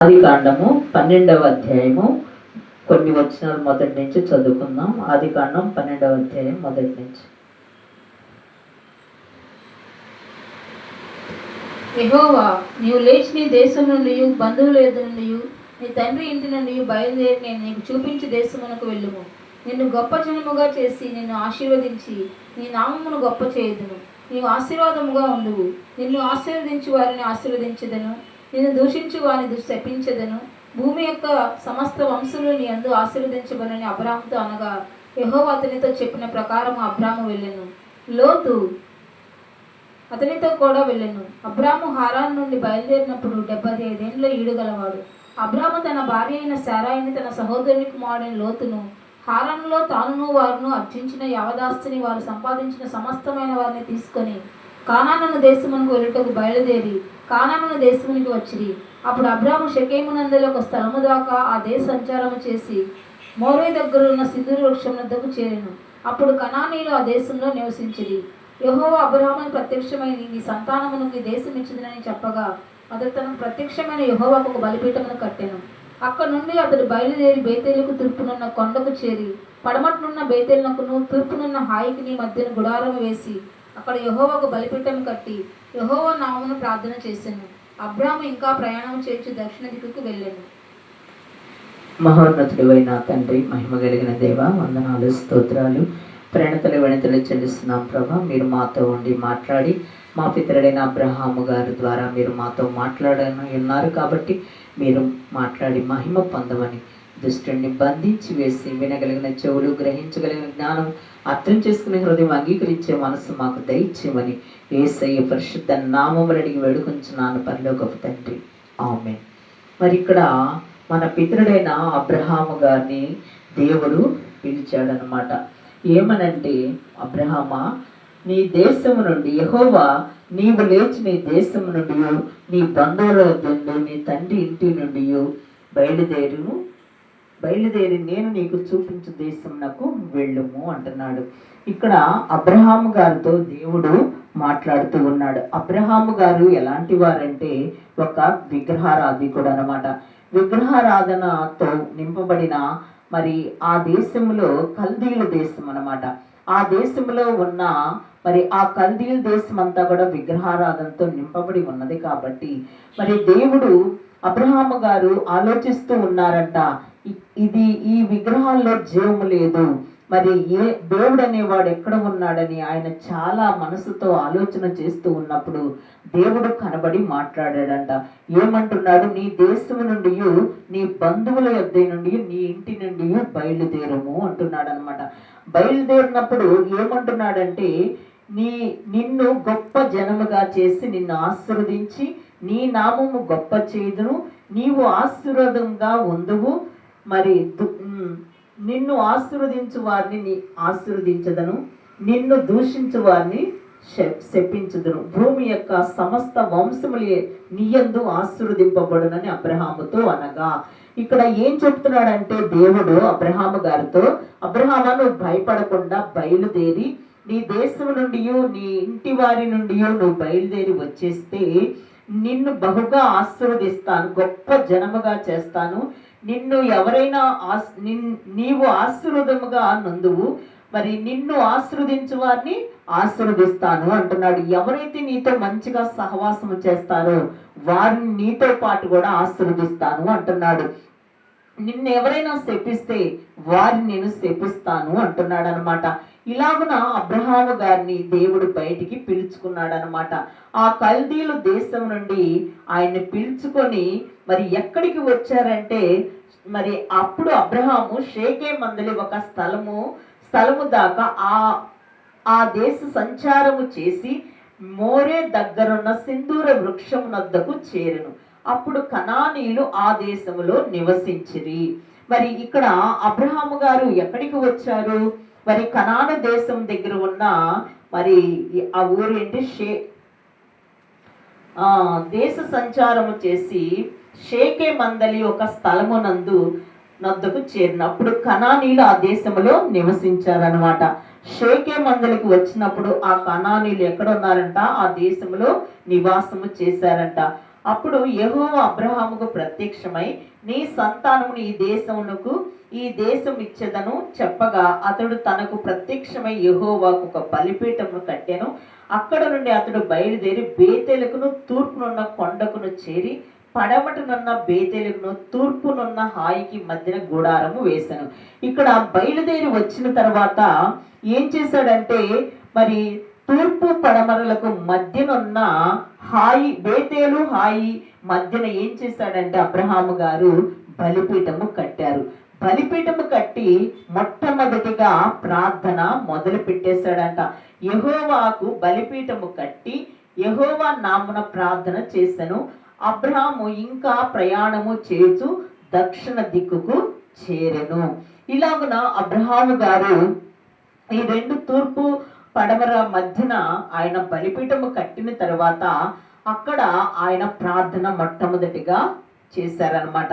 ఆదికాండము 12వ అధ్యాయము కొన్ని వచనాలు మొదటి నుంచి చదువుకుందాం. ఆదికాండం 12వ అధ్యాయం మొదటి నుంచి. యెహోవా, నీవు లేచి నీ దేశం నుండి బంధువుల యొద్ద నుండి నీ తండ్రి ఇంటి నుండి బయలుదేరి నేను నీకు చూపించి దేశమునకు వెళ్ళుము. నిన్ను గొప్ప జనముగా చేసి నిన్ను ఆశీర్వదించి నీ నామమును గొప్ప చేయుదును. నీవు ఆశీర్వాదముగా ఉండువు. నిన్ను ఆశీర్వదించి వారిని ఆశీర్వదించదను, నిన్ను దూషించు వారిని శపించదను. భూమి యొక్క సమస్త వంశములు నీ యందు ఆశీర్వదించబడని అబ్రాముతో అనగా, యెహోవా అతనితో చెప్పిన ప్రకారం అబ్రాము వెళ్ళెను. లోతు అతనితో కూడా వెళ్ళెను. అబ్రాము హారాను నుండి బయలుదేరినప్పుడు 75 ఏండ్ల ఈడుగలవాడు. అబ్రాము తన భార్య అయిన శారాయిని తన సహోదరుని కుమారుడైన లోతును హారానులో తానును వారును అర్జించిన యావదాస్తిని వారు సంపాదించిన సమస్తమైన వారిని తీసుకొని కానాను దేశమునకు వెళ్ళుటకు బయలుదేరి కానాను దేశమునికి వచ్చిరి. అప్పుడు అబ్రాము షెకెమునందలి ఒక స్థలము దాకా ఆ దేశ సంచారము చేసి మోరే దగ్గరున్న సింధూర వృక్షం వద్దకు చేరెను. అప్పుడు కనానీయులు ఆ దేశంలో నివసించిరి. యెహోవా అబ్రాహామును ప్రత్యక్షమైన నీ సంతానమునకు ఈ దేశం ఇచ్చిందని చెప్పగా అతడు తనకు ప్రత్యక్షమైన యెహోవాకు ఒక బలిపీఠమును కట్టెను. అక్కడ నుండి అతడు బయలుదేరి బేతేలుకు తూర్పునున్న కొండకు చేరి పడమట్నున్న బేతేలునకును తూర్పునున్న హాయికిని మధ్యన గుడారం వేసి అక్కడ యెహోవాకు బలిపీఠం కట్టి యెహోవా నామమును ప్రార్థన చేసెను. అబ్రాము ఇంకా ప్రయాణం చేర్చి దక్షిణ దిక్కుకు వెళ్ళెను. మహోన్నతుడైన తండ్రి, మహిమ కలిగిన దేవ, వందనాలు, స్తోత్రాలు, ప్రణతలు వెణతలు చెల్లిస్తున్నాం ప్రభా. మీరు మాతో ఉండి మాట్లాడి మా పితరుడైన అబ్రహాము గారి ద్వారా మీరు మాతో మాట్లాడని ఉన్నారు కాబట్టి మీరు మాట్లాడి మహిమ పొందమని దుష్టుని బంధించి వేసి వినగలిగిన చెవులు, గ్రహించగలిగిన జ్ఞానం, అర్థం చేసుకునే హృదయం, అంగీకరించే మనసు మాకు దయచేయమని యేసయ్య పరిశుద్ధ నామములు అడిగి వేడుకొంచున్నాను పరలోకపు తండ్రి, ఆమేన్. మరి ఇక్కడ మన పితరుడైన అబ్రహాము గారిని దేవుడు పిలిచాడనమాట. ఏమనంటే, అబ్రహామా, నీ దేశము నుండి యెహోవా నీవు లేచి నీ దేశము నుండి నీ బంధువుల నుండి నీ తండ్రి ఇంటి నుండి బయలుదేరి నేను నీకు చూపించు దేశమునకు వెళ్ళుము అంటున్నాడు. ఇక్కడ అబ్రహాము గారితో దేవుడు మాట్లాడుతూ ఉన్నాడు. అబ్రహాము గారు ఎలాంటి వారంటే ఒక విగ్రహారాధికుడు అనమాట. విగ్రహారాధనతో నింపబడిన మరి ఆ దేశంలో కల్దీయుల దేశం అనమాట. ఆ దేశంలో ఉన్న మరి ఆ కల్దీయుల దేశం అంతా కూడా విగ్రహారాధనతో నింపబడి ఉన్నది కాబట్టి మరి దేవుడు అబ్రహాము గారు ఆలోచిస్తూ ఉన్నారంట, ఈ విగ్రహాల్లో జీవము లేదు, మరి దేవుడు అనేవాడు ఎక్కడ ఉన్నాడని ఆయన చాలా మనసుతో ఆలోచన చేస్తూ ఉన్నప్పుడు దేవుడు కనబడి మాట్లాడాడంట. ఏమంటున్నాడు? నీ దేశము నుండి నీ బంధువుల యొద్ద నుండి నీ ఇంటి నుండి బయలుదేరము అంటున్నాడు అనమాట. బయలుదేరినప్పుడు ఏమంటున్నాడంటే, నిన్ను గొప్ప జనముగా చేసి నిన్ను ఆశీర్వదించి నీ నామము గొప్ప చేయుదును, నీవు ఆశీర్వాదంగా ఉందువు, మరి నిన్ను ఆశీర్వదించు వారిని ఆశీర్వదించదను, నిన్ను దూషించు వారిని శపించుదును, భూమి యొక్క సమస్త వంశములే నీయందు ఆశీర్వదింపబడునని అబ్రహాముతో అనగా, ఇక్కడ ఏం చెప్తున్నాడంటే దేవుడు అబ్రహాము గారితో, అబ్రహామా, నువ్వు భయపడకుండా బయలుదేరి నీ దేశం నుండి నీ ఇంటి వారి నుండి నువ్వు బయలుదేరి వచ్చేస్తే నిన్ను బహుగా ఆశీర్వదిస్తాను, గొప్ప జనముగా చేస్తాను, నిన్ను ఎవరైనా నీవు ఆశీర్వదముగా నందువు, మరి నిన్ను ఆశీర్వదించు వారిని ఆశీర్వదిస్తాను అంటున్నాడు. ఎవరైతే నీతో మంచిగా సహవాసము చేస్తారో వారిని నీతో పాటు కూడా ఆశీర్వదిస్తాను అంటున్నాడు. నిన్ను ఎవరైనా శపిస్తే వారిని నేను శపిస్తాను అంటున్నాడు అనమాట. ఇలాగున అబ్రహాము గారిని దేవుడు బయటికి పిలుచుకున్నాడు అనమాట. ఆ కల్దీయుల దేశం నుండి ఆయన్ని పిలుచుకొని మరి ఎక్కడికి వచ్చారంటే, మరి అప్పుడు అబ్రహాము షేకెమందలి ఒక స్థలము దాకా ఆ దేశ సంచారము చేసి మోరే దగ్గరున్న సింధూర వృక్షం వద్దకు చేరెను. అప్పుడు కనానీయులు ఆ దేశములో నివసించిరి. మరి ఇక్కడ అబ్రహాము గారు ఎక్కడికి వచ్చారు? మరి కనాను దేశం దగ్గర ఉన్న మరి ఆ ఊరు ఏంటి, దేశ సంచారము చేసి షేకెమందలి ఒక స్థలము నద్దకు చేరినప్పుడు కనానీయులు ఆ దేశంలో నివసించారనమాట. షేకెమందలికి వచ్చినప్పుడు ఆ కనానీయులు ఎక్కడ ఉన్నారంట? ఆ దేశంలో నివాసము చేశారంట. అప్పుడు యెహోవా అబ్రహాముకు ప్రత్యక్షమై, నీ సంతానమును ఈ దేశం ఇచ్చేదను చెప్పగా, అతడు తనకు ప్రత్యక్షమై యెహోవాకు ఒక బలిపీఠమును కట్టెను. అక్కడ నుండి అతడు బయలుదేరి బేతేలుకును తూర్పునున్న కొండకును చేరి, పడమటనున్న బేతేలుకును తూర్పునున్న హాయికి మధ్యన గుడారము వేశాను. ఇక్కడ బయలుదేరి వచ్చిన తర్వాత ఏం చేశాడంటే, మరి తూర్పు పడమరలకు మధ్యనున్న బేతేలు హాయి మధ్యన ఏం చేశాడంటే అబ్రహాము గారు బలిపీఠము కట్టారు. బలిపీఠము కట్టి మొట్టమొదటిగా ప్రార్థన మొదలు పెట్టేశాడంట. యెహోవాకు బలిపీఠము కట్టి యెహోవా నామమున ప్రార్థన చేశాను. అబ్రహాము ఇంకా ప్రయాణము చేస్తూ దక్షిణ దిక్కుకు చేరెను. ఇలాగున అబ్రహాము గారు ఈ రెండు తూర్పు పడమర మధ్యన ఆయన బలిపీఠము కట్టిన తర్వాత అక్కడ ఆయన ప్రార్థన మొట్టమొదటిగా చేశారనమాట.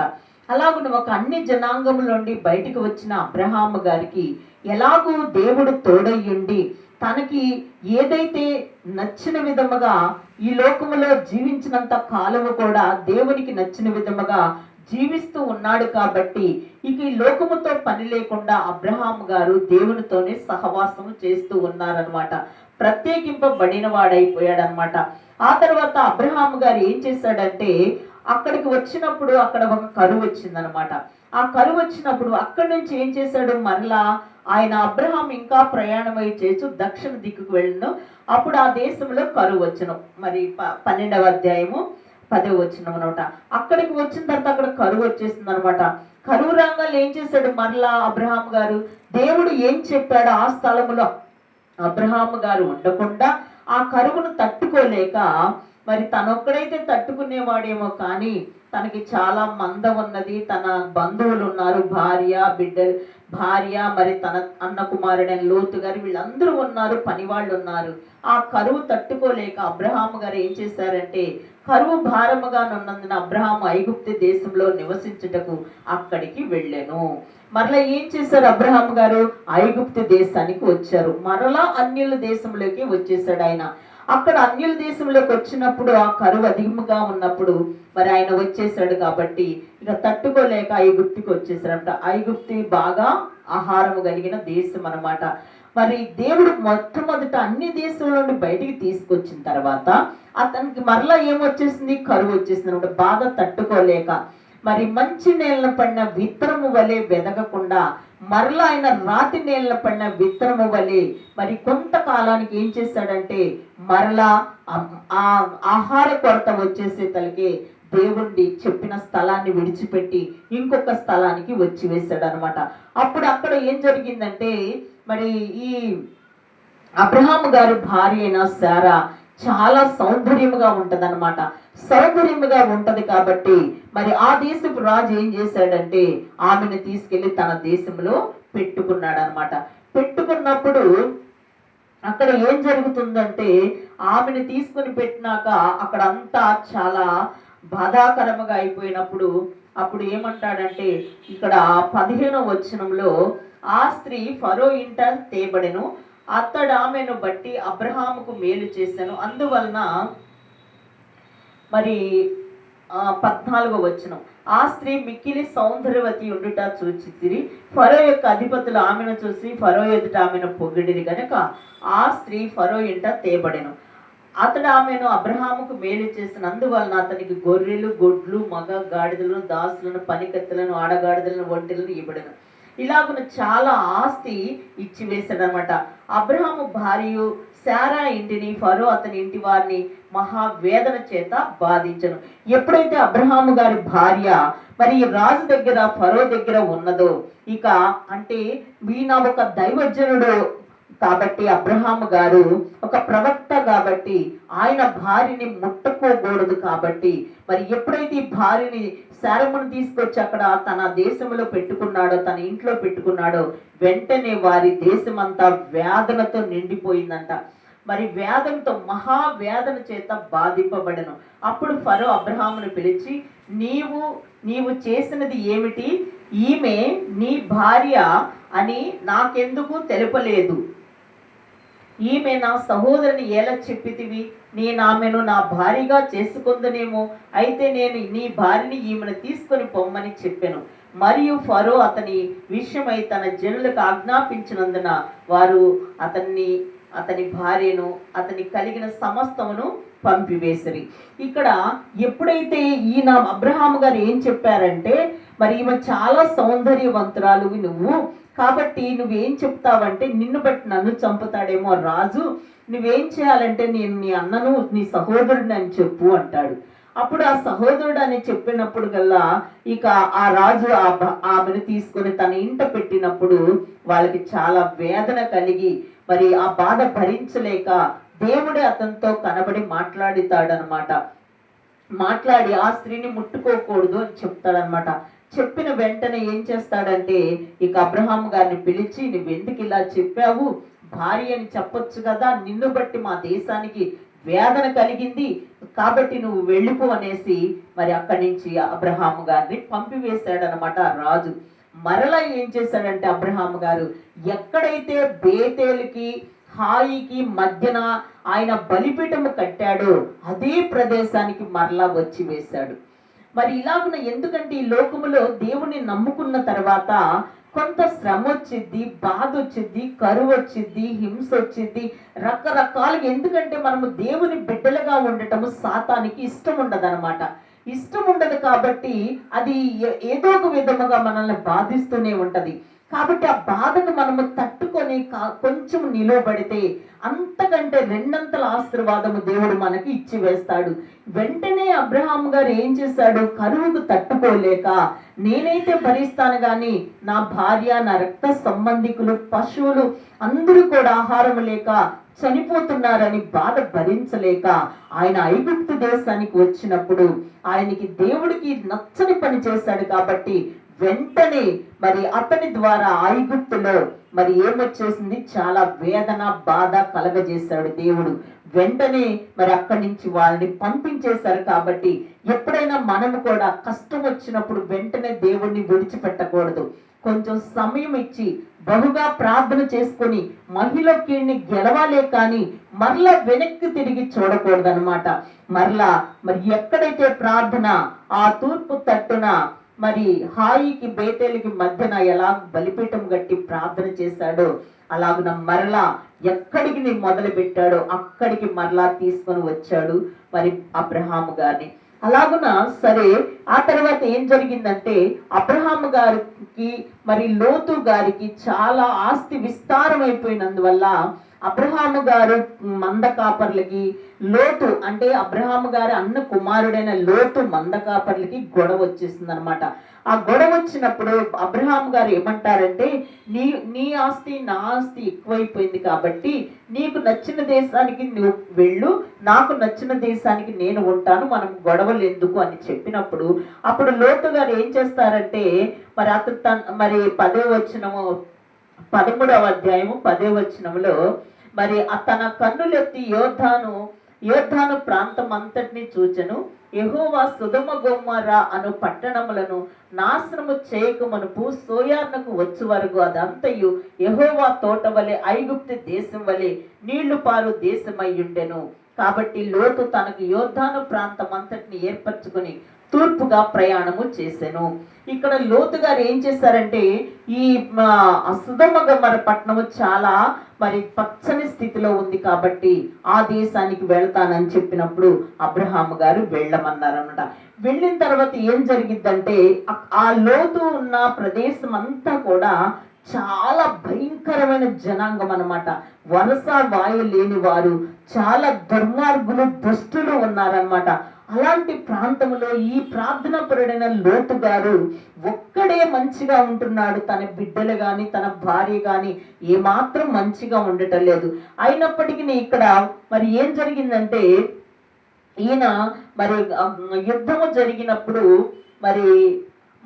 అలాగున ఒక అన్ని జనాంగముల నుండి బయటికి వచ్చిన అబ్రహాము గారికి ఎలాగూ దేవుడు తోడయ్యుండి తనకి ఏదైతే నచ్చిన విధముగా ఈ లోకములో జీవించినంత కాలము కూడా దేవునికి నచ్చిన విధముగా జీవిస్తూ ఉన్నాడు కాబట్టి ఇక ఈ లోకముతో పని లేకుండా అబ్రహాము గారు దేవునితోనే సహవాసము చేస్తూ ఉన్నారనమాట. ప్రత్యేకింపబడిన వాడైపోయాడనమాట. ఆ తర్వాత అబ్రహాము గారు ఏం చేశాడంటే, అక్కడికి వచ్చినప్పుడు అక్కడ ఒక కరువు వచ్చిందనమాట. ఆ కరువు వచ్చినప్పుడు అక్కడి నుంచి ఏం చేశాడు, మరలా ఆయన అబ్రహాం ఇంకా ప్రయాణమై చేస్తూ దక్షిణ దిక్కుకు వెళ్ళను. అప్పుడు ఆ దేశంలో కరువు వచ్చును. మరి 12వ అధ్యాయము 10వ వచనం అనమాట. అక్కడికి వచ్చిన తర్వాత అక్కడ కరువు వచ్చేసింది అనమాట. కరువు రంగాలు ఏం చేశాడు, మరలా అబ్రహాం గారు దేవుడు ఏం చెప్పాడు ఆ స్థలములో అబ్రహాము గారు ఉండకుండా ఆ కరువును తట్టుకోలేక, మరి తనొక్కడైతే తట్టుకునేవాడేమో కానీ తనకి చాలా మంద ఉన్నది, తన బంధువులు ఉన్నారు, భార్య మరి తన అన్న కుమారుడైన లోతు గారు వీళ్ళందరూ ఉన్నారు, పనివాళ్ళు ఉన్నారు. ఆ కరువు తట్టుకోలేక అబ్రహాము గారు ఏం చేశారంటే, కరువు భారముగా ఉన్నందున అబ్రహాము ఐగుప్తు దేశంలో నివసించుటకు అక్కడికి వెళ్ళాను. మరలా ఏం చేశారు, అబ్రహాము గారు ఐగుప్తు దేశానికి వచ్చారు. మరలా అన్యుల దేశంలోకి వచ్చేసాడు ఆయన. అక్కడ అన్యుల దేశంలోకి వచ్చినప్పుడు ఆ కరువు అధికముగా ఉన్నప్పుడు మరి ఆయన వచ్చేసాడు కాబట్టి ఇక తట్టుకోలేక ఐగుప్తికి వచ్చేసాడంట. ఐగుప్తి బాగా ఆహారము కలిగిన దేశం అన్నమాట. మరి దేవుడు మొట్టమొదట అన్ని దేశంలో నుండి బయటికి తీసుకొచ్చిన తర్వాత అతనికి మరలా ఏమొచ్చేసింది, కరువు వచ్చేసింది అనమాట. బాధ తట్టుకోలేక మరి మంచి నేలన పడిన విత్తనము వలె వెదగకుండా మరలా ఆయన రాతి నేలన పడిన విత్తనము వలె మరి కొంతకాలానికి ఏం చేశాడంటే, మరలా ఆ ఆహార కొరత వచ్చేసే తలకి దేవుడి చెప్పిన స్థలాన్ని విడిచిపెట్టి ఇంకొక స్థలానికి వచ్చి వేశాడు అనమాట. అప్పుడు అక్కడ ఏం జరిగిందంటే, మరి ఈ అబ్రహాము గారి భార్య అయిన శారా చాలా సౌందర్యముగా ఉంటదన్నమాట. సౌందర్యముగా ఉంటది కాబట్టి మరి ఆ దేశపు రాజు ఏం చేశాడంటే ఆమెను తీసుకెళ్లి తన దేశంలో పెట్టుకున్నాడు అనమాట. పెట్టుకున్నప్పుడు అక్కడ ఏం జరుగుతుందంటే, ఆమెను తీసుకుని పెట్టినాక అక్కడ అంతా చాలా బాధాకరముగా అయిపోయినప్పుడు అప్పుడు ఏమంటాడంటే, ఇక్కడ 15వ వచనంలో ఆ స్త్రీ ఫరో ఇంట తేబడెను, అతడు ఆమెను బట్టి అబ్రహాముకు మేలు చేశాను, అందువలన మరి 14వ వచనం, ఆ స్త్రీ మిక్కిలి సౌందర్యవతి ఉండుట చూచితిరి, ఫరో యొక్క అధిపతులు ఆమెను చూసి ఫరో ఎదుట ఆమెను పొగిడిరి గనక ఆ స్త్రీ ఫరో ఇంట తేబడెను, అతడు ఆమెను అబ్రహాముకు మేలు చేసినందువలన అతనికి గొర్రెలు, గొడ్లు, మగ గాడిదలను, దాసులను, పనికత్తెలను, ఆడగాడిదలను, ఒంటెలను ఇవ్వడను. ఇలాగున చాలా ఆస్తి ఇచ్చి వేశాడనమాట. అబ్రహాము భార్య శారా ఇంటిని ఫరో అతని ఇంటి వారిని మహావేదన చేత బాధించను. ఎప్పుడైతే అబ్రహాము గారి భార్య మరి రాజు దగ్గర ఫరో దగ్గర ఉన్నదో, ఇక అంటే ఈయన ఒక దైవజనుడు కాబట్టి అబ్రహాము గారు ఒక ప్రవక్త కాబట్టి ఆయన భార్యని ముట్టుకోకూడదు కాబట్టి మరి ఎప్పుడైతే ఈ భార్యని శారమును తీసుకొచ్చి అక్కడ తన దేశంలో పెట్టుకున్నాడో, తన ఇంట్లో పెట్టుకున్నాడో, వెంటనే వారి దేశమంతా వేదనతో నిండిపోయిందంట. మరి వేదనతో మహావేదన చేత బాధింపబడను. అప్పుడు ఫరో అబ్రహామును పిలిచి, నీవు చేసినది ఏమిటి, ఈమె నీ భార్య అని నాకెందుకు తెలుపలేదు, ఈమె నా సహోదరుని ఎలా చెప్పితివి, నేను ఆమెను నా భార్యగా చేసుకొందునేమో, అయితే నేను నీ భార్యని ఈమెను తీసుకొని పొమ్మని చెప్పాను. మరియు ఫరో అతని విషయమై తన జనులకు ఆజ్ఞాపించినందున వారు అతని భార్యను అతని కలిగిన సమస్తమును పంపివేసిరి. ఇక్కడ ఎప్పుడైతే ఈయన అబ్రహాము గారు ఏం చెప్పారంటే, మరి ఈమె చాలా సౌందర్యవంతురాలు నువ్వు, కాబట్టి నువ్వేం చెప్తావంటే నిన్ను బట్టి నన్ను చంపుతాడేమో రాజు, నువ్వేం చేయాలంటే నేను నీ అన్నను నీ సహోదరుడిని అని చెప్పు అంటాడు. అప్పుడు ఆ సహోదరుడు అని చెప్పినప్పుడు గల్లా ఇక ఆ రాజు ఆమెను తీసుకొని తన ఇంట పెట్టినప్పుడు వాళ్ళకి చాలా వేదన కలిగి మరి ఆ బాధ భరించలేక దేవుడే అతనితో కనబడి మాట్లాడుతాడనమాట. మాట్లాడి ఆ స్త్రీని ముట్టుకోకూడదు అని చెప్తాడనమాట. చెప్పిన వెంటనే ఏం చేస్తాడంటే ఇక అబ్రహాం గారిని పిలిచి, నువ్వెందుకు ఇలా చెప్పావు, భార్య అని చెప్పొచ్చు కదా, నిన్ను బట్టి మా దేశానికి వేదన కలిగింది కాబట్టి నువ్వు వెళ్ళిపో అనేసి మరి అక్కడి నుంచి అబ్రహాము గారిని పంపివేశాడనమాట రాజు. మరలా ఏం చేశాడంటే అబ్రహాము గారు ఎక్కడైతే బేతేలుకి హాయికి మధ్యన ఆయన బలిపీఠము కట్టాడో అదే ప్రదేశానికి మరలా వచ్చి వేశాడు. మరి ఇలాగున ఎందుకంటే ఈ లోకములో దేవుణ్ణి నమ్ముకున్న తర్వాత కొంత శ్రమ వచ్చిద్ది, బాధ వచ్చిద్ది, కరువు వచ్చిద్ది, హింస వచ్చిద్ది, రకరకాలుగా. ఎందుకంటే మనము దేవుని బిడ్డలుగా ఉండటము సాతానికి ఇష్టం ఉండదన్నమాట. ఇష్టం ఉండదు కాబట్టి అది ఏదో ఒక విధముగా మనల్ని బాధిస్తూనే ఉంటది. కాబట్టి ఆ బాధను మనము తట్టుకొని కొంచెం నిలవబడితే అంతకంటే రెండంతల ఆశీర్వాదము దేవుడు మనకి ఇచ్చి వేస్తాడు. వెంటనే అబ్రహాం గారు ఏం చేశాడు, కరువుకు తట్టుకోలేక నేనైతే భరిస్తాను కానీ నా భార్య, నా రక్త సంబంధికులు, పశువులు అందరూ కూడా ఆహారం లేక చనిపోతున్నారని బాధ భరించలేక ఆయన ఐగుప్తు దేశానికి వచ్చినప్పుడు ఆయనకి దేవుడికి నచ్చని పని చేశాడు కాబట్టి వెంటనే మరి అతని ద్వారా ఐగుప్తులో మరి ఏమొచ్చేసింది, చాలా వేదన బాధ కలగజేశాడు దేవుడు. వెంటనే మరి అక్కడి నుంచి వాళ్ళని పంపించేశారు. కాబట్టి ఎప్పుడైనా మనము కూడా కష్టం వచ్చినప్పుడు వెంటనే దేవుణ్ణి విడిచిపెట్టకూడదు. కొంచెం సమయం ఇచ్చి బహుగా ప్రార్థన చేసుకొని మహిళకి గెలవాలే కానీ మరలా వెనక్కి తిరిగి చూడకూడదు అనమాట. మరలా మరి ఎక్కడైతే ప్రార్థన ఆ తూర్పు తట్టున మరి హాయికి బేతేలికి మధ్యన ఎలా బలిపీఠం గట్టి ప్రార్థన చేశాడో అలాగున మరలా ఎక్కడికి మొదలు పెట్టాడో అక్కడికి మరలా తీసుకొని వచ్చాడు మరి అబ్రహాము గారిని. అలాగున సరే ఆ తర్వాత ఏం జరిగిందంటే అబ్రహాము గారికి మరి లోతు గారికి చాలా ఆస్తి విస్తారం అయిపోయినందువల్ల అబ్రహాము గారు మంద కాపర్లకి, లోతు అంటే అబ్రహాము గారి అన్న కుమారుడైన లోతు మంద కాపర్లకి గొడవ వచ్చేసింది అనమాట. ఆ గొడవ వచ్చినప్పుడు అబ్రహాము గారు ఏమంటారంటే, నీ ఆస్తి నా ఆస్తి ఎక్కువైపోయింది కాబట్టి నీకు నచ్చిన దేశానికి నువ్వు వెళ్ళు, నాకు నచ్చిన దేశానికి నేను ఉంటాను, మనం గొడవలు ఎందుకు అని చెప్పినప్పుడు అప్పుడు లోతు గారు ఏం చేస్తారంటే మరి అతను మరి 10వ వచనము 13వ అధ్యాయము 10వ వచనంలో మరి తన కన్నులెత్తి యోర్దాను ప్రాంతం అంతటిని చూచెను. యెహోవా సొదొమ గొమొర్రా అను పట్టణములను నాశనము చేయకమునుపు సోయార్నకు వచ్చు వరకు అదంతయు యెహోవా తోట వలె ఐగుప్తు దేశం వలె నీళ్లు పారు దేశమై ఉండెను. కాబట్టి లోతు తనకు యోర్దాను ప్రాంతం అంతటిని ఏర్పరచుకొని తూర్పుగా ప్రయాణము చేసెను. ఇక్కడ లోతు గారు ఏం చేశారంటే ఈ సొదొమ గొమొర్రా పట్టణము చాలా మరి పచ్చని స్థితిలో ఉంది కాబట్టి ఆ దేశానికి వెళ్తానని చెప్పినప్పుడు అబ్రహాము గారు వెళ్ళమన్నారన్నమాట. వెళ్ళిన తర్వాత ఏం జరిగిద్దంటే ఆ లోతు ఉన్న ప్రదేశం అంతా కూడా చాలా భయంకరమైన జనాంగం అన్నమాట. వరస వాయు లేని వారు, చాలా దుర్మార్గులు, దుష్టులు ఉన్నారన్నమాట. అలాంటి ప్రాంతంలో ఈ ప్రార్థనాపరుడైన లోతు గారు ఒక్కడే మంచిగా ఉంటున్నాడు. తన బిడ్డలు కానీ తన భార్య కానీ ఏమాత్రం మంచిగా ఉండటం లేదు. అయినప్పటికీ ఇక్కడ మరి ఏం జరిగిందంటే ఈయన మరి యుద్ధము జరిగినప్పుడు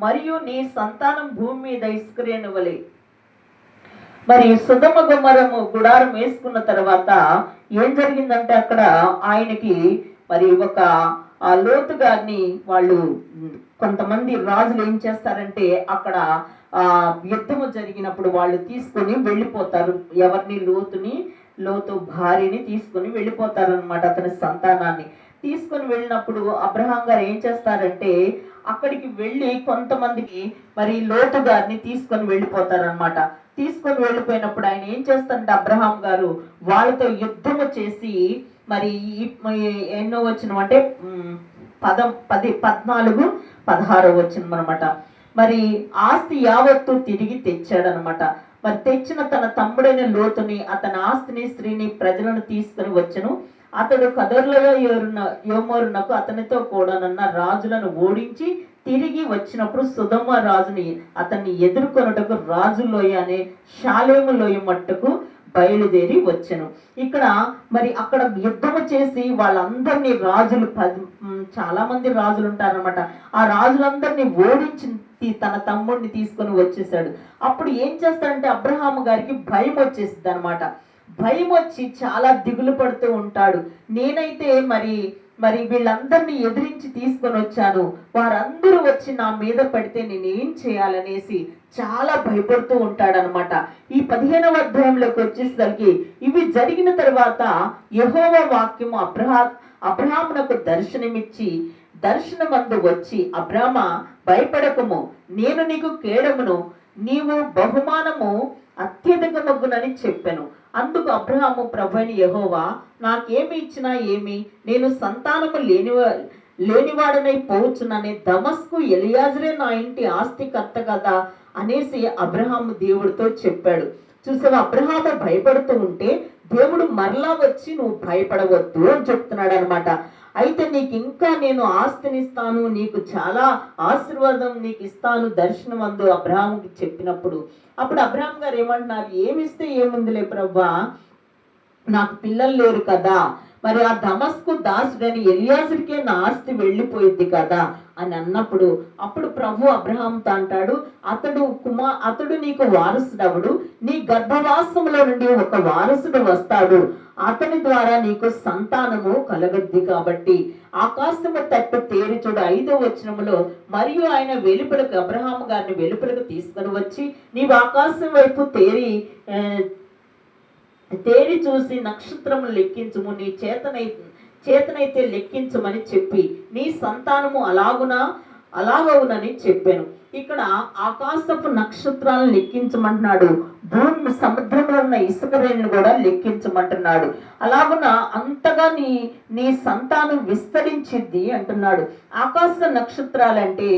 మరియు నీ సంతానం భూమి మీద ఇసుకరేణు వలె మరి సొదొమ గొమొర్రా గుడారం వేసుకున్న తర్వాత ఏం జరిగిందంటే అక్కడ ఆయనకి మరి ఆ లోతు గారిని వాళ్ళు కొంతమంది రాజులు ఏం చేస్తారంటే అక్కడ యుద్ధము జరిగినప్పుడు వాళ్ళు తీసుకొని వెళ్ళిపోతారు. ఎవరిని? లోతు భార్యని తీసుకుని వెళ్ళిపోతారనమాట. అతని సంతానాన్ని తీసుకొని వెళ్ళినప్పుడు అబ్రహాం గారు ఏం చేస్తారంటే అక్కడికి వెళ్ళి కొంతమందికి మరి లోతు గారిని తీసుకొని వెళ్ళిపోతారనమాట. తీసుకొని వెళ్ళిపోయినప్పుడు ఆయన ఏం చేస్తారంటే అబ్రహాం గారు వాళ్ళతో యుద్ధము చేసి మరి ఎన్నో వచ్చిన అంటే 14, 16 వచ్చిన అనమాట. మరి ఆస్తి యావత్తు తిరిగి తెచ్చాడనమాట. మరి తెచ్చిన తన తమ్ముడైన లోతుని, అతని ఆస్తిని, స్త్రీని, ప్రజలను తీసుకుని వచ్చెను. అతడు యోమోరునకు అతనితో కూడానున్న రాజులను ఓడించి తిరిగి వచ్చినప్పుడు సుధమ రాజుని అతన్ని ఎదుర్కొనుటకు రాజులోయ అనే షాలేము లోయ మట్టుకు బయలుదేరి వచ్చెను. ఇక్కడ మరి అక్కడ యుద్ధము చేసి వాళ్ళందరినీ రాజులు చాలా మంది రాజులు ఉంటారనమాట. ఆ రాజులందరినీ ఓడించి తన తమ్ముడిని తీసుకొని వచ్చేసాడు. అప్పుడు ఏం చేస్తాడంటే అబ్రహాము గారికి భయం వచ్చేసింది అనమాట. భయం వచ్చి చాలా దిగులు పడుతూ ఉంటాడు. నేనైతే మరి మరి వీళ్ళందరినీ ఎదిరించి తీసుకొని వచ్చాను, వారందరూ వచ్చి నా మీద పడితే నేనేం చేయాలనేసి చాలా భయపడుతూ ఉంటాడనమాట. ఈ 15వ అధ్యాయంలోకి వచ్చేసరికి ఇవి జరిగిన తర్వాత యెహోవా వాక్యము అబ్రహామునకు దర్శనమందు వచ్చి, అబ్రామ భయపడకము, నేను నీకు కేడమును, నీవు బహుమానము అత్యధికమగునని చెప్పెను. అందుకు అబ్రహాము, ప్రభువైన యెహోవా నాకేమి ఇచ్చినా ఏమి, నేను సంతానము లేనివాడనై పోవచ్చునని దమస్కు ఎలియాజరే నా ఇంటి ఆస్తికర్త కదా అనేసి అబ్రహాము దేవుడితో చెప్పాడు. చూసావా, అబ్రహాము భయపడుతూ ఉంటే దేవుడు మరలా వచ్చి నువ్వు భయపడవద్దు అని చెప్తున్నాడు అనమాట. అయితే నీకు ఇంకా నేను ఆస్తినిస్తాను, నీకు చాలా ఆశీర్వాదం నీకు ఇస్తాను దర్శనమందు అబ్రహాముకి చెప్పినప్పుడు, అప్పుడు అబ్రహాం గారు ఏమంటున్నారు, ఏమిస్తే ఏముందిలే ప్రభా, నాకు పిల్లలు లేరు కదా, మరి ఆ దమస్కు దాసుడని ఎలియాజరుకే నా ఆస్తి వెళ్ళిపోయింది కదా అని అన్నప్పుడు, అప్పుడు ప్రభు అబ్రహాంతో అంటాడు, అతడు నీకు వారసుడవుడు, నీ గర్భవాసంలో నుండి ఒక వారసుడు వస్తాడు, అతని ద్వారా నీకు సంతానము కలగద్ది. కాబట్టి ఆకాశము తట్టు తేరి చూడు 5వ వచనములో, మరియు ఆయన వెలుపలకు అబ్రహాము గారిని వెలుపలకు తీసుకుని వచ్చి, నీవు ఆకాశం వైపు తేరి చూసి నక్షత్రము లెక్కించుము, నీ చేతనైతే లెక్కించమని చెప్పి నీ సంతానము అలాగవునని చెప్పాను. ఇక్కడ ఆకాశపు నక్షత్రాలను లెక్కించమంటున్నాడు, భూమి సముద్రంలో ఉన్న ఇసుక రేణును కూడా లెక్కించమంటున్నాడు. అలాగున అంతగా నీ సంతానం విస్తరించిద్ది అంటున్నాడు. ఆకాశ నక్షత్రాలంటే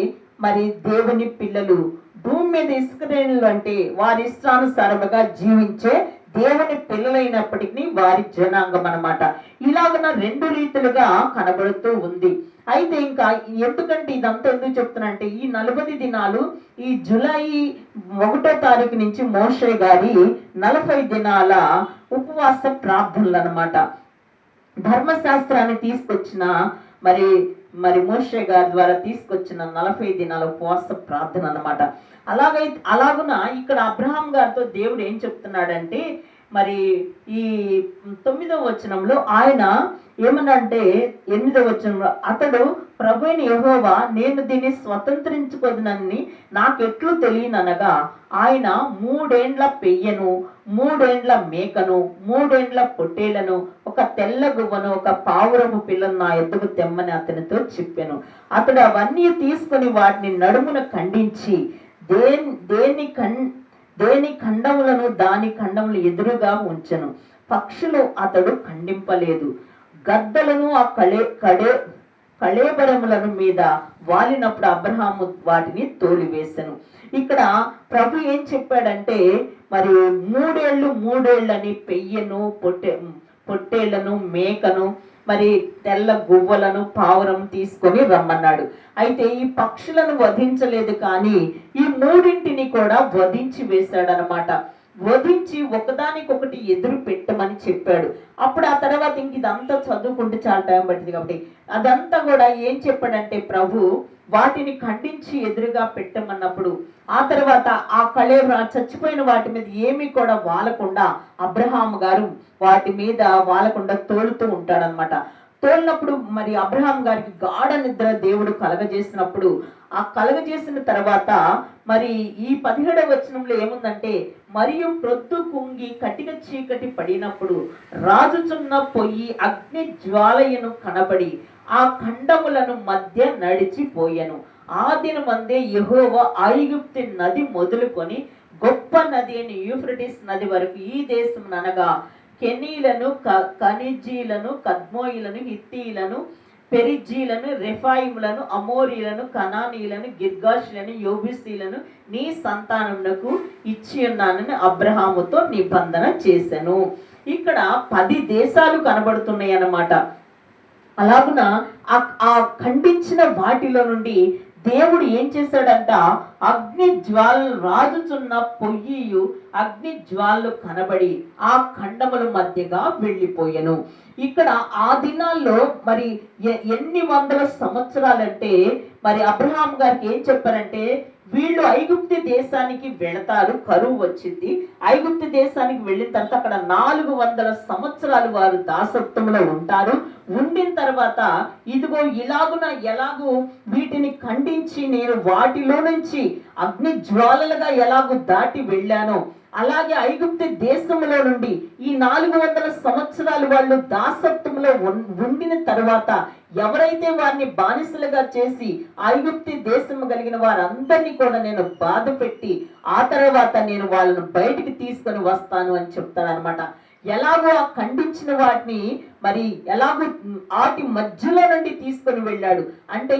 మరి దేవుని పిల్లలు, భూమి మీద ఇసుక రేణులు అంటే వారి ఇష్టానుసారముగా జీవించే దేవుని పిల్లలైనప్పటికీ వారి జనాంగం అన్నమాట. ఇలాగన 2 రీతులుగా కనబడుతూ ఉంది. అయితే ఇంకా ఎందుకంటే ఇదంతా ఎందుకు చెప్తున్నా అంటే, ఈ 40 దినాలు ఈ జూలై 1వ తారీఖు నుంచి మోషే గారి 40 దినాల ఉపవాస ప్రార్థనలు అన్నమాట. ధర్మశాస్త్రాన్ని తీసుకొచ్చిన మరి మోషే గారి ద్వారా తీసుకొచ్చిన 40 దినాల ఉపవాస ప్రార్థన అన్నమాట. అలాగున ఇక్కడ అబ్రహాం గారితో దేవుడు ఏం చెప్తున్నాడంటే, మరి ఈ 9వ వచనంలో ఆయన ఏమనంటే, 8వ వచనంలో, అతడు ప్రభువైన యెహోవా నేను దీన్ని స్వతంత్రించుకొదనని నాకెట్లు తెలియననగా, ఆయన 3 ఏండ్ల పెయ్యను, 3 ఏండ్ల మేకను, 3 ఏండ్ల పొట్టేళ్లను, ఒక తెల్ల గువ్వను, ఒక పావురము పిల్లను నా ఎద్దుకు తెమ్మని అతనితో చెప్పాను. అతడు అవన్నీ తీసుకొని వాటిని నడుమున ఖండించి దేని ఖండములను దాని ఖండములు ఎదురుగా ఉంచెను. పక్షులు అతడు ఖండింపలేదు. గద్దలను ఆ కళేబరములను మీద వాలినప్పుడు అబ్రహాము వాటిని తోలివేసెను. ఇక్కడ ప్రభు ఏం చెప్పాడంటే, మరి 3 ఏళ్ళని పెయ్యను, పొట్టేళ్లను, మేకను, మరి తెల్ల గువ్వలను, పావురం తీసుకొని రమ్మన్నాడు. అయితే ఈ పక్షులను వధించలేదు, కానీ ఈ 3 కూడా వధించి వేశాడనమాట. వధించి ఒకదానికొకటి ఎదురు పెట్టమని చెప్పాడు. అప్పుడు ఆ తర్వాత ఇంక ఇదంతా చదువుకుంటే చాలా టైం పట్టింది కాబట్టి అదంతా కూడా ఏం చెప్పాడంటే, ప్రభు వాటిని ఖండించి ఎదురుగా పెట్టమన్నప్పుడు ఆ తర్వాత ఆ చచ్చిపోయిన వాటి మీద ఏమీ కూడా వాలకుండా అబ్రహాము గారు వాటి మీద వాలకుండా తోలుతూ ఉంటాడనమాట. తోలినప్పుడు మరి అబ్రహాం గారికి గాఢ నిద్ర దేవుడు కలగజేసినప్పుడు, ఆ కలగజేసిన తర్వాత మరి ఈ 17వ వచనంలో ఏముందంటే, మరియు ప్రొద్దు కుంగి కటిక చీకటి పడినప్పుడు రాజుచున్న పొయ్యి అగ్ని జ్వాలయను కనబడి ఆ ఖండములను మధ్య నడిచిపోయెను. ఆ దినమందే యెహోవా ఐగుప్తు నది మొదలుకొని గొప్ప నది అయిన యూఫ్రటీస్ నది వరకు ఈ దేశం అనగా కెనీలను, కనిజీలను, కద్మోయిలను, హిత్తీలను, పెరిజీలను, రెఫాయిములను, అమోరీలను, కనానీలను, గిర్గాషులను, యోబుసీలను నీ సంతానమునకు ఇచ్చి ఉన్నానని అబ్రహాముతో నిబంధన చేశాను. ఇక్కడ 10 దేశాలు కనబడుతున్నాయి అన్నమాట. అలాగున ఆ ఖండించిన వాటిలో నుండి దేవుడు ఏం చేశాడంట, అగ్ని జ్వాలలు రాజుచున్న పొయ్యియు అగ్ని జ్వాలలు కనబడి ఆ ఖండముల మధ్యగా వెళ్ళిపోయాను. ఇక్కడ ఆ దినాల్లో మరి ఎన్ని వందల సంవత్సరాలంటే మరి అబ్రహాం గారికి ఏం చెప్పారంటే, వీళ్ళు ఐగుప్తు దేశానికి వెళతారు, కరువు వచ్చింది. ఐగుప్తు దేశానికి వెళ్ళిన తర్వాత అక్కడ 400 సంవత్సరాలు వారు దాసత్వంలో ఉంటారు. ఉండిన తర్వాత ఇదిగో ఇలాగున ఎలాగూ వీటిని ఖండించి నేను వాటిలో నుంచి అగ్ని జ్వాలలుగా ఎలాగూ దాటి వెళ్ళానో, అలాగే ఐగుప్తు దేశంలో నుండి ఈ 400 సంవత్సరాలు వాళ్ళు దాసత్వంలో ఉండిన తర్వాత ఎవరైతే వారిని బానిసలుగా చేసి ఐగుప్తు దేశము కలిగిన వారందరినీ కూడా నేను బాధ పెట్టి ఆ తర్వాత నేను వాళ్ళను బయటికి తీసుకొని వస్తాను అని చెప్తారనమాట. ఎలాగో ఆ ఖండించిన వాటిని మరి ఎలాగో వాటి మధ్యలో నుండి తీసుకొని వెళ్ళాడు. అంటే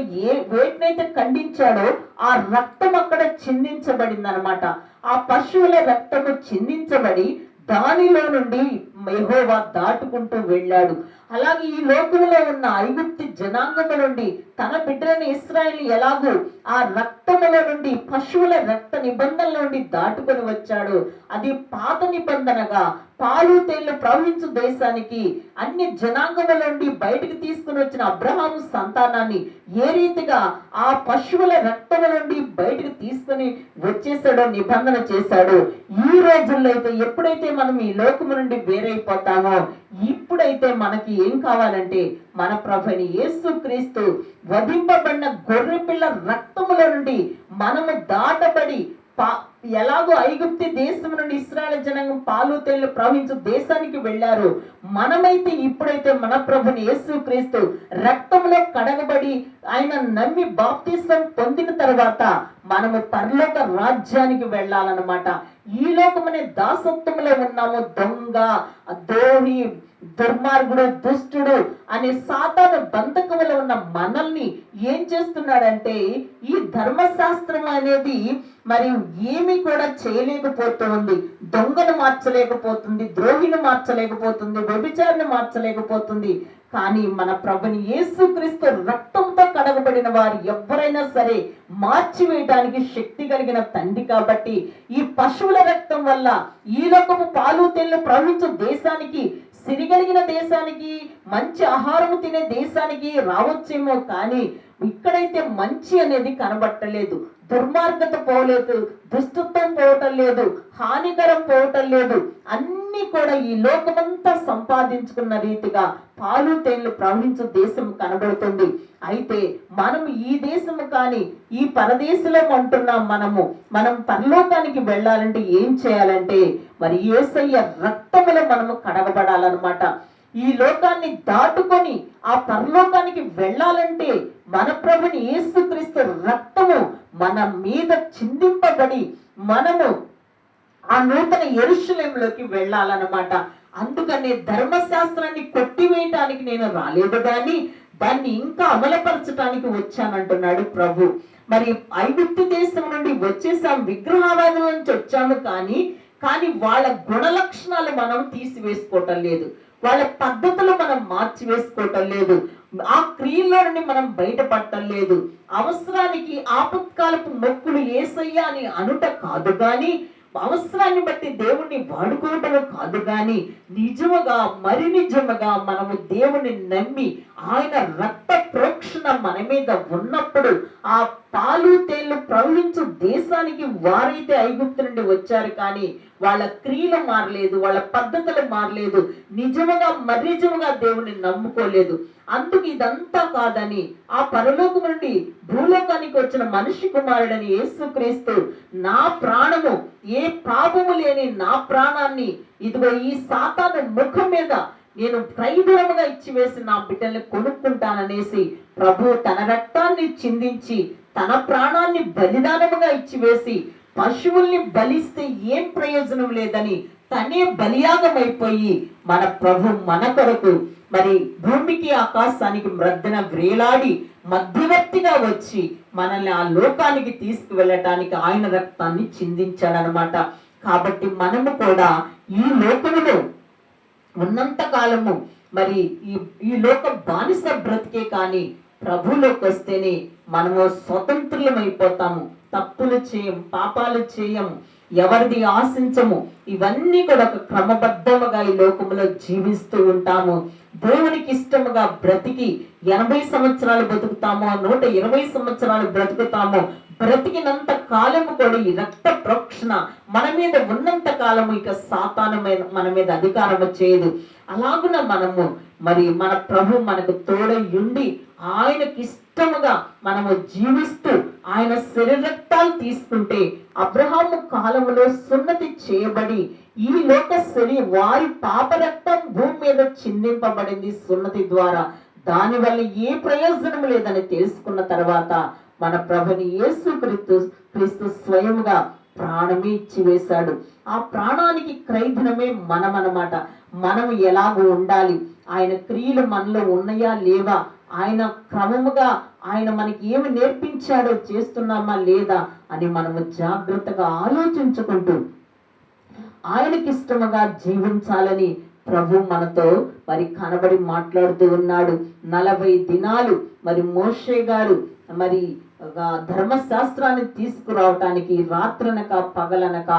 వేటినైతే ఖండించాడో ఆ రక్తం అక్కడ చిందించబడింది అనమాట. ఆ పశువుల రక్తము చిందించబడి దానిలో నుండి యెహోవా దాటుకుంటూ వెళ్ళాడు. అలాగే ఈ లోకంలో ఉన్న ఐగుప్తు జనాంగము నుండి తన బిడ్డలని ఇశ్రాయేలు ఎలాగో ఆ రక్తముల నుండి పశువుల రక్త నిబంధనల నుండి దాటుకొని వచ్చాడు. అది పాత నిబంధనగా పాలు తేళ్లు ప్రవహించు దేశానికి అన్ని జనాంగముల నుండి బయటికి తీసుకుని వచ్చిన అబ్రహాము సంతానాన్ని ఏ రీతిగా ఆ పశువుల రక్తముల నుండి బయటికి తీసుకుని వచ్చేసాడో నిబంధన చేశాడు. ఈ రోజుల్లో అయితే ఎప్పుడైతే మనం ఈ లోకము నుండి వేరైపోతామో, ఇప్పుడైతే మనకి ఏం కావాలంటే మన ప్రభుని యేసుక్రీస్తు వధింపబడిన గొర్రె పిల్ల రక్తముల నుండి మనము దాటబడి ఎలాగో ఐగుప్తు దేశం నుండి ఇశ్రాయేలు జనాంగం పాలు తేళ్లు ప్రవహించు దేశానికి వెళ్ళారు. మనమైతే ఇప్పుడైతే మన ప్రభుని యేసుక్రీస్తు రక్తంలో కడగబడి ఆయన నమ్మి బాప్తిసం పొందిన తర్వాత మనము పరలోక రాజ్యానికి వెళ్ళాలన్నమాట. ఈ లోకమనే దాసత్వంలో ఉన్నాము. దొంగ, ద్రోహి, దుర్మార్గుడు, దుష్టుడు అనే సాతాను బంధకములో ఉన్న మనల్ని ఏం చేస్తున్నాడంటే, ఈ ధర్మశాస్త్రం అనేది మరి ఏమీ కూడా చేయలేకపోతుంది. దొంగను మార్చలేకపోతుంది, ద్రోహిని మార్చలేకపోతుంది, వ్యభిచారిని మార్చలేకపోతుంది. కానీ మన ప్రభుని యేసుక్రీస్తు రక్తంతో కడగబడిన వారు ఎవరైనా సరే మార్చివేయడానికి శక్తి కలిగిన తండ్రి. కాబట్టి ఈ పశువుల రక్తం వల్ల ఈ లోకము పాలు తేళ్లు ప్రవహించు దేశానికి, సిరిగలిగిన దేశానికి, మంచి ఆహారము తినే దేశానికి రావచ్చేమో, కానీ ఇక్కడైతే మంచి అనేది కనబట్టలేదు. దుర్మార్గత పోలేదు, దుష్టత్వం పోవటం లేదు, హానికరం పోవటం లేదు. అన్ని కూడా ఈ లోకమంతా సంపాదించుకున్న రీతిగా పాలు తేళ్లు ప్రవహించు దేశం కనబడుతుంది. అయితే మనం ఈ దేశము కానీ ఈ పరదేశంలో అంటున్నాం. మనం పరలోకానికి వెళ్ళాలంటే ఏం చేయాలంటే మరి యేసయ్య రక్తములో మనము కడగబడాలన్నమాట. ఈ లోకాన్ని దాటుకొని ఆ పరలోకానికి వెళ్ళాలంటే మన ప్రభుని యేసుక్రీస్తు రక్తము మన మీద చిందింపబడి మనము ఆ నూతన యెరూషలేములోకి వెళ్ళాలన్నమాట. అందుకని ధర్మశాస్త్రాన్ని కొట్టివేయటానికి నేను రాలేదు, కానీ దాన్ని ఇంకా అమలుపరచడానికి వచ్చానంటున్నాడు ప్రభు. మరి ఐగుప్తు దేశం నుండి వచ్చేసాం, విగ్రహారాధన నుంచి వచ్చాము, కానీ వాళ్ళ గుణ లక్షణాలు మనం తీసివేసుకోవటం లేదు, వాళ్ళ పద్ధతులు మనం మార్చివేసుకోవటం లేదు, ఆ క్రియలో నుండి మనం బయటపడటం లేదు. అవసరానికి ఆపత్కాలపు మొక్కులు యేసయ్య అని అనుట కాదు, కానీ అవసరాన్ని బట్టి దేవుణ్ణి వాడుకోవటం కాదు, కానీ నిజముగా మరి నిజముగా మనము దేవుని నమ్మి ఆయన రక్త ప్రోక్షణ మన మీద ఉన్నప్పుడు ఆ పాలు తేళ్లు ప్రవహించు దేశానికి వారైతే ఐగుప్తు నుండి వచ్చారు, కానీ వాళ్ళ క్రియలు మారలేదు, వాళ్ళ పద్ధతులు మారలేదు, నిజముగా దేవుణ్ణి నమ్ముకోలేదు. అందుకు ఇదంతా కాదని ఆ పరలోకం నుండి భూలోకానికి వచ్చిన మనిషి కుమారుడని యేసుక్రీస్తు, నా ప్రాణము, ఏ పాపము లేని నా ప్రాణాన్ని ఇదిగో ఈ సాతాను ముఖం మీద నేను క్రయధనముగా ఇచ్చివేసి నా బిడ్డల్ని కొనుక్కుంటాననేసి ప్రభు తన రక్తాన్ని చిందించి తన ప్రాణాన్ని బలిదానముగా ఇచ్చివేసి, పశువుల్ని బలిస్తే ఏం ప్రయోజనం లేదని తనే బలియాగం అయిపోయి మన ప్రభు మన కొరకు మరి భూమికి ఆకాశానికి మధ్యన వ్రేలాడి మధ్యవర్తిగా వచ్చి మనల్ని ఆ లోకానికి తీసుకువెళ్ళటానికి ఆయన రక్తాన్ని చిందించాడనమాట. కాబట్టి మనము కూడా ఈ లోకములో ఉన్నంత కాలము మరి ఈ లోక బానిస బ్రతికే కానీ ప్రభులోకి వస్తేనే మనము స్వతంత్రులం అయిపోతాము. తప్పులు చేయం, పాపాలు చేయము, ఎవరిది ఆశించము. ఇవన్నీ కూడా ఒక క్రమబద్ధముగా ఈ లోకంలో జీవిస్తూ ఉంటాము. దేవునికి ఇష్టముగా బ్రతికి 80 సంవత్సరాలు బ్రతుకుతాము, 120 సంవత్సరాలు బ్రతుకుతాము. బ్రతికినంత కాలము కూడా ఈ రక్త ప్రోక్షణ మన మీద ఉన్నంత కాలము ఇక సాతాను మన మీద అధికారము చేయదు. అలాగున మనము మరి మన ప్రభు మనకు తోడయుండి ఆయనకి ఇష్టముగా మనము జీవిస్తూ ఆయన శరీరక్తాలు తీసుకుంటే, అబ్రహాము కాలములో సున్నతి చేయబడి ఈ లోక వారి పాప రక్తం భూమి మీద చిందింపబడింది సున్నతి ద్వారా. దానివల్ల ఏ ప్రయోజనం లేదని తెలుసుకున్న తర్వాత మన ప్రభుని యేసుక్రీస్తు స్వయముగా ప్రాణమే ఇచ్చివేశాడు. ఆ ప్రాణానికి క్రయధనమే మనమన్నమాట. మనం ఎలాగో ఉండాలి, ఆయన క్రియలు మనలో ఉన్నాయా లేవా, ఆయన క్రమముగా ఆయన మనకి ఏమి నేర్పించాడో చేస్తున్నామా లేదా అని మనము జాగ్రత్తగా ఆలోచించుకుంటూ ఆయనకి ఇష్టముగా జీవించాలని ప్రభు మనతో మరి కనబడి మాట్లాడుతూ ఉన్నాడు. 40 దినాలు మరి మోషే గారు మరి ధర్మశాస్త్రాన్ని తీసుకురావటానికి రాత్రనక పగలనక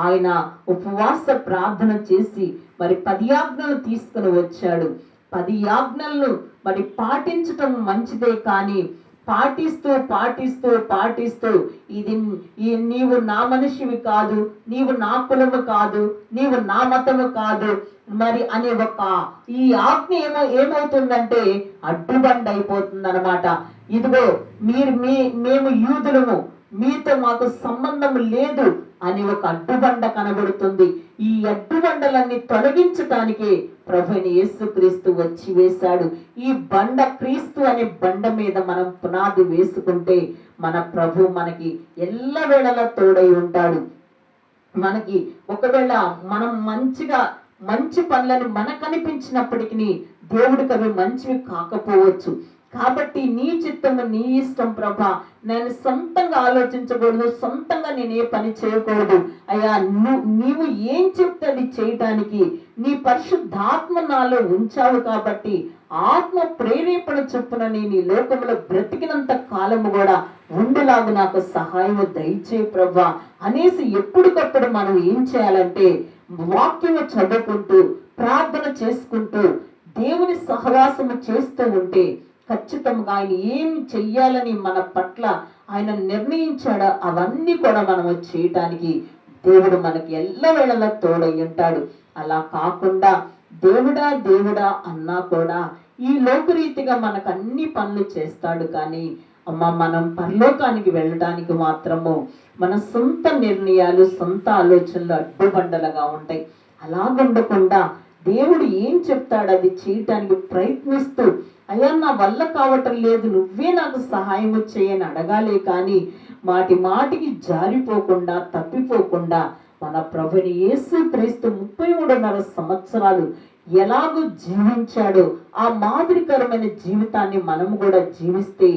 ఆయన ఉపవాస ప్రార్థన చేసి మరి 10 ఆజ్ఞలు తీసుకుని వచ్చాడు. 10 ఆజ్ఞలను మరి పాటించటం మంచిదే, కానీ పాటిస్తూ పాటిస్తూ పాటిస్తూ నీవు నా మనిషివి కాదు, నీవు నా కులము కాదు, నీవు నా మతము కాదు మరి అనే ఈ ఆజ్ఞ ఏమవుతుందంటే అడ్డుబండ అయిపోతుంది అనమాట. ఇదిగో మేము యూదులము, మీతో మాకు సంబంధం లేదు అని ఒక అడ్డుబండ కనబడుతుంది. ఈ అడ్డుబండలన్నీ తొలగించటానికి ప్రభుని యేసుక్రీస్తు వచ్చి వేశాడు. ఈ బండ క్రీస్తు అనే బండ మీద మనం పునాది వేసుకుంటే మన ప్రభు మనకి ఎల్లవేళలా తోడై ఉంటాడు. మనకి ఒకవేళ మనం మంచి పనులను మనకు అనిపించినప్పటికీ దేవుడికి అవి మంచివి కాకపోవచ్చు. కాబట్టి నీ చిత్తము నీ ఇష్టం ప్రభా, నేను సొంతంగా ఆలోచించకూడదు, సొంతంగా నేను ఏ పని చేయకూడదు అయ్యా, నీవు ఏం చెప్తే అది చేయటానికి నీ పరిశుద్ధాత్మ నాలో ఉంచావు. కాబట్టి ఆత్మ ప్రేరేపణ చొప్పున నేను ఈ లోకంలో బ్రతికినంత కాలము కూడా ఉండేలాగా నాకు సహాయం దయచే ప్రభా అనేసి ఎప్పటికప్పుడు మనం ఏం చేయాలంటే వాక్యము చదువుకుంటూ ప్రార్థన చేసుకుంటూ దేవుని సహవాసము చేస్తూ ఉంటే ఖచ్చితంగా ఆయన ఏం చెయ్యాలని మన పట్ల ఆయన నిర్ణయించాడో అవన్నీ కూడా మనము చేయటానికి దేవుడు మనకి ఎల్లవేళలా తోడై ఉంటాడు. అలా కాకుండా దేవుడా అన్నా కూడా ఈ లోకరీతిగా మనకు అన్ని పనులు చేస్తాడు, కానీ మనం పరలోకానికి వెళ్ళడానికి మాత్రము మన సొంత నిర్ణయాలు, సొంత ఆలోచనలు అడ్డుబండలుగా ఉంటాయి. అలాగుండకుండా దేవుడు ఏం చెప్తాడు అది చేయటానికి ప్రయత్నిస్తూ, అయ్యా నా వల్ల కావటం లేదు, నువ్వే నాకు సహాయం చేయని అడగాలే, కానీ మాటికి జారిపోకుండా తప్పిపోకుండా మన ప్రభుని యేసుక్రీస్తు 33.5 సంవత్సరాలు ఎలాగో జీవించాడో ఆ మాదిరికరమైన జీవితాన్ని మనము కూడా జీవిస్తే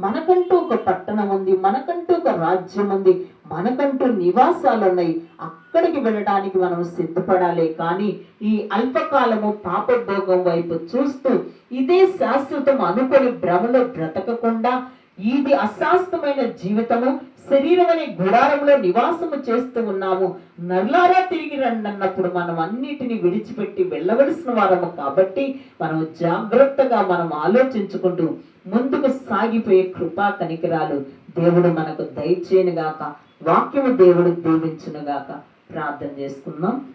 మనకంటూ ఒక పట్టణం ఉంది, మనకంటూ ఒక రాజ్యం ఉంది, మనకంటూ నివాసాలు ఉన్నాయి. అక్కడికి వెళ్ళడానికి మనం సిద్ధపడాలి. కానీ ఈ అల్పకాలము పాపభోగం వైపు చూస్తూ ఇదే శాశ్వతం అనుకొని భ్రమలో బ్రతకకుండా ఇది అశాశ్వతమైన జీవితము, శరీరం అనే గుడారంలో నివాసము చేస్తూ ఉన్నాము. నల్లారా తిరిగి రండి అన్నప్పుడు మనం అన్నిటిని విడిచిపెట్టి వెళ్ళవలసిన వారము కాబట్టి మనం జాగ్రత్తగా మనం ఆలోచించుకుంటూ ముందుకు సాగిపోయే కృపా కనికరాలు దేవుడు మనకు దయచేయనుగాక. వాక్యము దేవుడు దీవించునుగాక. ప్రార్థన చేసుకుందాం.